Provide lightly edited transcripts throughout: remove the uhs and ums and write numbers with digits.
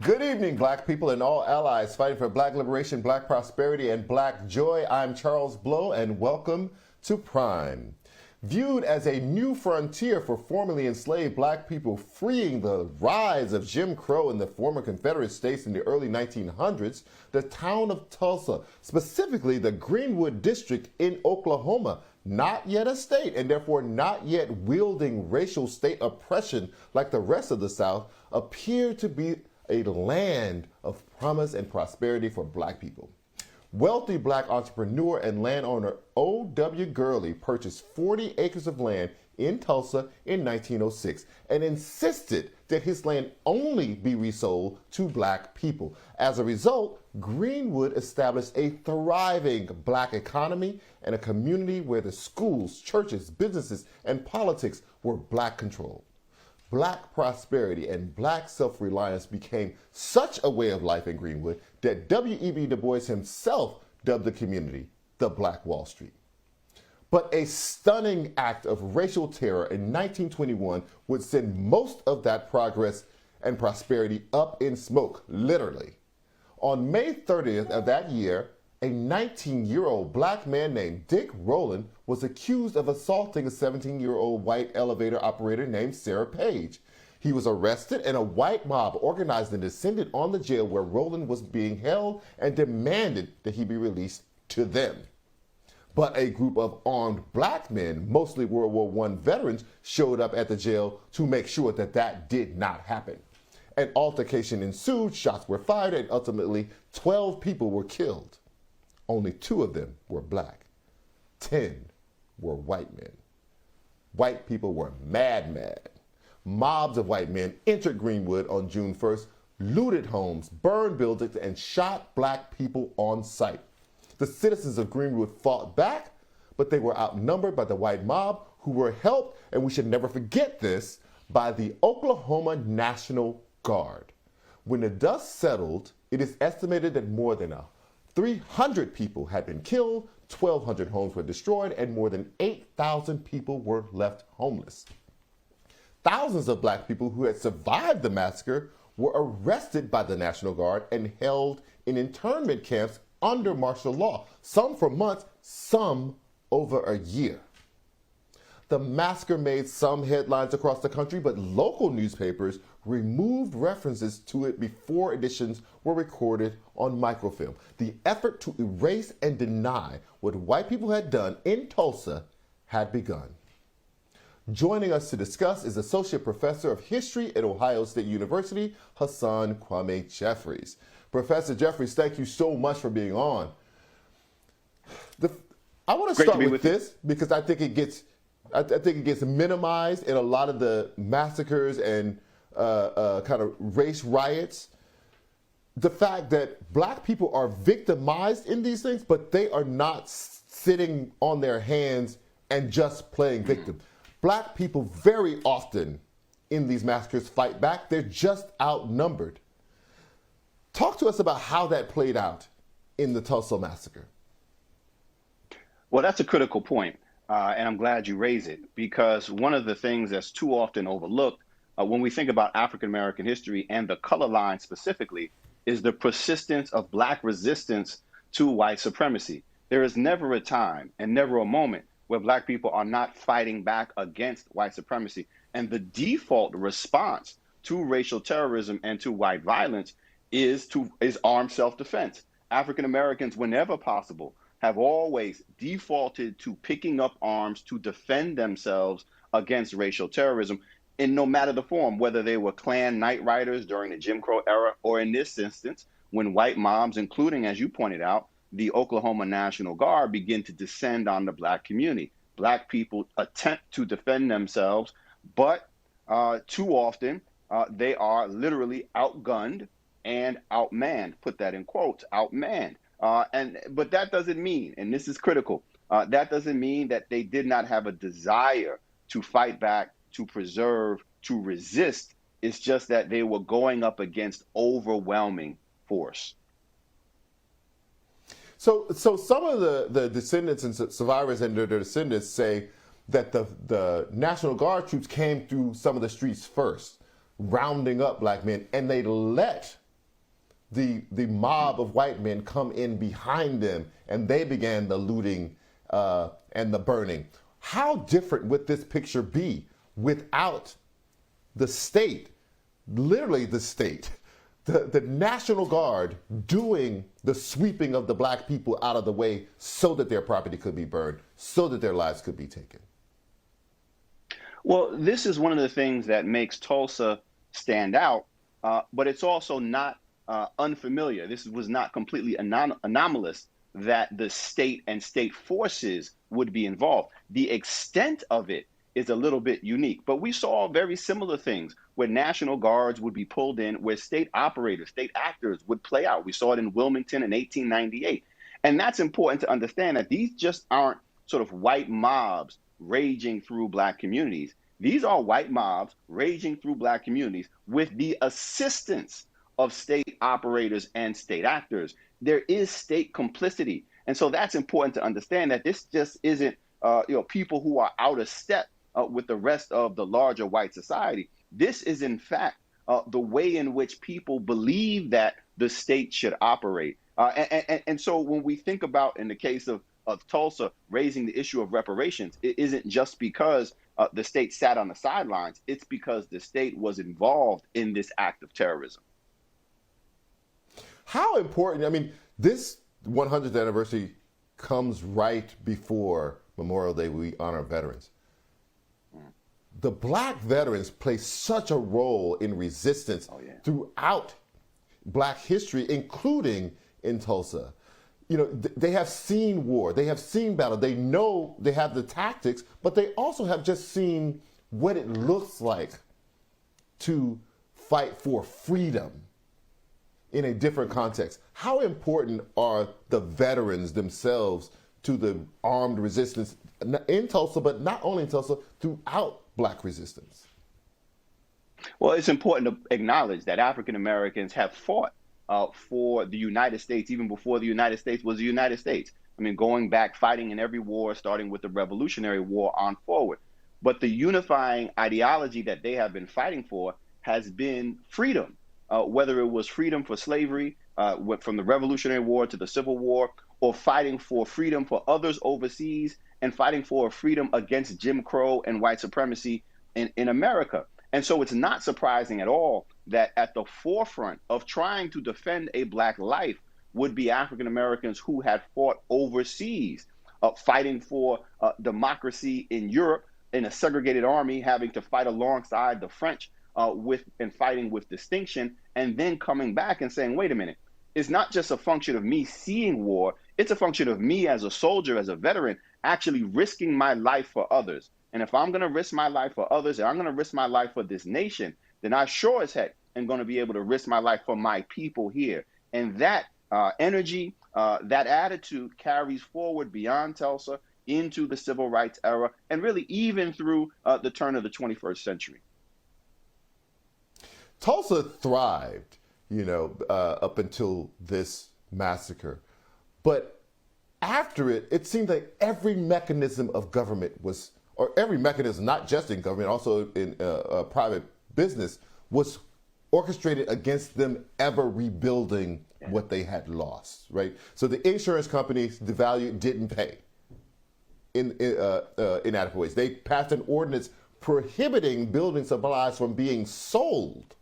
Good evening, black people and all allies fighting for black liberation, black prosperity, and black joy. I'm Charles Blow, and welcome to Prime. Viewed as a new frontier for formerly enslaved black people freeing the rise of Jim Crow in the former Confederate states in the early 1900s, the town of Tulsa, specifically the Greenwood District in Oklahoma, not yet a state and therefore not yet wielding racial state oppression like the rest of the South, appeared to be a land of promise and prosperity for black people. Wealthy black entrepreneur and landowner O.W. Gurley purchased 40 acres of land in Tulsa in 1906 and insisted that his land only be resold to black people. As a result, Greenwood established a thriving black economy and a community where the schools, churches, businesses, and politics were black controlled. Black prosperity and black self-reliance became such a way of life in Greenwood that W.E.B. Du Bois himself dubbed the community the Black Wall Street. But a stunning act of racial terror in 1921 would send most of that progress and prosperity up in smoke, literally. On May 30th of that year, a 19-year-old black man named Dick Rowland was accused of assaulting a 17-year-old white elevator operator named Sarah Page. He was arrested and a white mob organized and descended on the jail where Rowland was being held and demanded that he be released to them. But a group of armed black men, mostly World War I veterans, showed up at the jail to make sure that that did not happen. An altercation ensued, shots were fired, and ultimately 12 people were killed. Only 2 of them were black. 10 were white men. White people were mad. Mobs of white men entered Greenwood on June 1st, looted homes, burned buildings, and shot black people on sight. The citizens of Greenwood fought back, but they were outnumbered by the white mob, who were helped, and we should never forget this, by the Oklahoma National Guard. When the dust settled, it is estimated that more than 300 people had been killed, 1,200 homes were destroyed, and more than 8,000 people were left homeless. Thousands of black people who had survived the massacre were arrested by the National Guard and held in internment camps under martial law, some for months, some over a year. The massacre made some headlines across the country, but local newspapers removed references to it before editions were recorded on microfilm. The effort to erase and deny what white people had done in Tulsa had begun. Joining us to discuss is Associate Professor of History at Ohio State University, Hasan Kwame Jeffries. Professor Jeffries, thank you so much for being on. I want to start with this because I think it gets minimized in a lot of the massacres and kind of race riots. The fact that black people are victimized in these things, but they are not sitting on their hands and just playing victim. Black people very often in these massacres fight back. They're just outnumbered. Talk to us about how that played out in the Tulsa massacre. Well, that's a critical point, and I'm glad you raised it, because one of the things that's too often overlooked when we think about African American history and the color line specifically is the persistence of black resistance to white supremacy. There is never a time and never a moment where black people are not fighting back against white supremacy. And the default response to racial terrorism and to white violence is armed self-defense. African Americans, whenever possible, have always defaulted to picking up arms to defend themselves against racial terrorism in no matter the form, whether they were Klan night riders during the Jim Crow era, or in this instance, when white mobs, including, as you pointed out, the Oklahoma National Guard, begin to descend on the black community. Black people attempt to defend themselves, but too often they are literally outgunned and outmanned, put that in quotes, outmanned. But that doesn't mean, and this is critical, that doesn't mean that they did not have a desire to fight back, to preserve, to resist. It's just that they were going up against overwhelming force. So some of the descendants and survivors and their descendants say that the National Guard troops came through some of the streets first, rounding up black men, and they let the mob of white men come in behind them, and they began the looting and the burning. How different would this picture be without the state, literally the state, the National Guard doing the sweeping of the black people out of the way so that their property could be burned, so that their lives could be taken? Well, this is one of the things that makes Tulsa stand out, but it's also not unfamiliar. This was not completely anomalous that the state and state forces would be involved. The extent of it is a little bit unique, but we saw very similar things where National Guards would be pulled in, where state operators, state actors would play out. We saw it in Wilmington in 1898. And that's important to understand, that these just aren't sort of white mobs raging through black communities. These are white mobs raging through black communities with the assistance of state operators and state actors. There is state complicity. And so that's important to understand, that this just isn't people who are out of step with the rest of the larger white society. This is, in fact, the way in which people believe that the state should operate. And so when we think about, in the case of Tulsa, raising the issue of reparations, it isn't just because the state sat on the sidelines. It's because the state was involved in this act of terrorism. How important, I mean, this 100th anniversary comes right before Memorial Day, we honor veterans. The black veterans play such a role in resistance throughout black history, including in Tulsa. You know, they have seen war, they have seen battle, they know they have the tactics, but they also have just seen what it looks like to fight for freedom in a different context. How important are the veterans themselves to the armed resistance in Tulsa, but not only in Tulsa, throughout black resistance? Well, it's important to acknowledge that African Americans have fought for the United States even before the United States was the United States. I mean, going back, fighting in every war, starting with the Revolutionary War on forward. But the unifying ideology that they have been fighting for has been freedom, whether it was freedom for slavery, from the Revolutionary War to the Civil War, or fighting for freedom for others overseas, and fighting for freedom against Jim Crow and white supremacy in America. And so it's not surprising at all that at the forefront of trying to defend a black life would be African Americans who had fought overseas, fighting for democracy in Europe in a segregated army, having to fight alongside the French and fighting with distinction, and then coming back and saying, wait a minute, it's not just a function of me seeing war, it's a function of me as a soldier, as a veteran, actually risking my life for others. And if I'm going to risk my life for others, and I'm going to risk my life for this nation, then I sure as heck am going to be able to risk my life for my people here. And that energy, that attitude carries forward beyond Tulsa into the civil rights era, and really even through the turn of the 21st century. Tulsa thrived, up until this massacre. But after it, it seemed like every mechanism of government every mechanism, not just in government, also in private business, was orchestrated against them ever rebuilding what they had lost, right? So the insurance companies, the value didn't pay in inadequate ways. They passed an ordinance prohibiting building supplies from being sold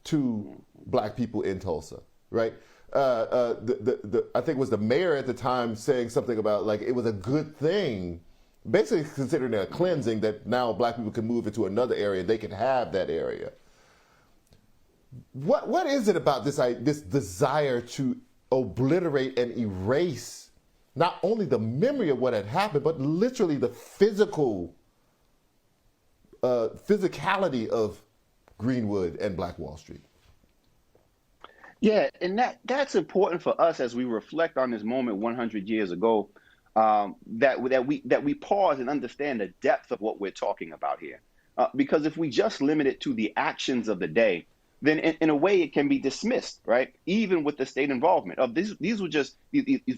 to black people in Tulsa, right? I think it was the mayor at the time saying something about like it was a good thing, basically considering a cleansing, that now black people can move into another area, they can have that area. What is it about this desire to obliterate and erase not only the memory of what had happened, but literally the physicality of Greenwood and Black Wall Street? Yeah, and that's important for us as we reflect on this moment 100 years ago, that we pause and understand the depth of what we're talking about here. Because if we just limit it to the actions of the day, then in a way it can be dismissed, right? Even with the state involvement of these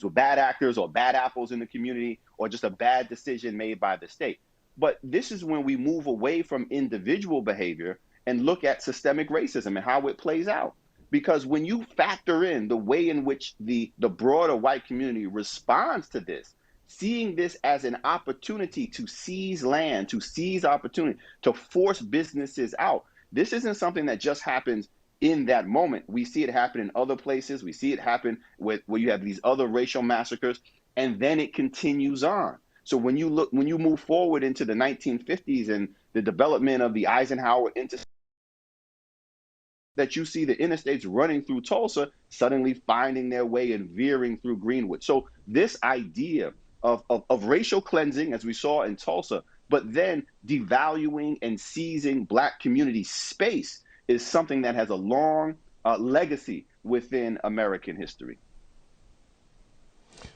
were bad actors or bad apples in the community, or just a bad decision made by the state. But this is when we move away from individual behavior and look at systemic racism and how it plays out. Because when you factor in the way in which the broader white community responds to this, seeing this as an opportunity to seize land, to seize opportunity, to force businesses out, this isn't something that just happens in that moment. We see it happen in other places. We see it happen with where you have these other racial massacres, and then it continues on. So when you move forward into the 1950s and the development of the Eisenhower interstate, that you see the interstates running through Tulsa suddenly finding their way and veering through Greenwood. So this idea of racial cleansing, as we saw in Tulsa, but then devaluing and seizing Black community space is something that has a long legacy within American history.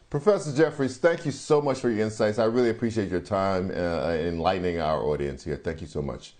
Professor Jeffries, thank you so much for your insights. I really appreciate your time enlightening our audience here. Thank you so much.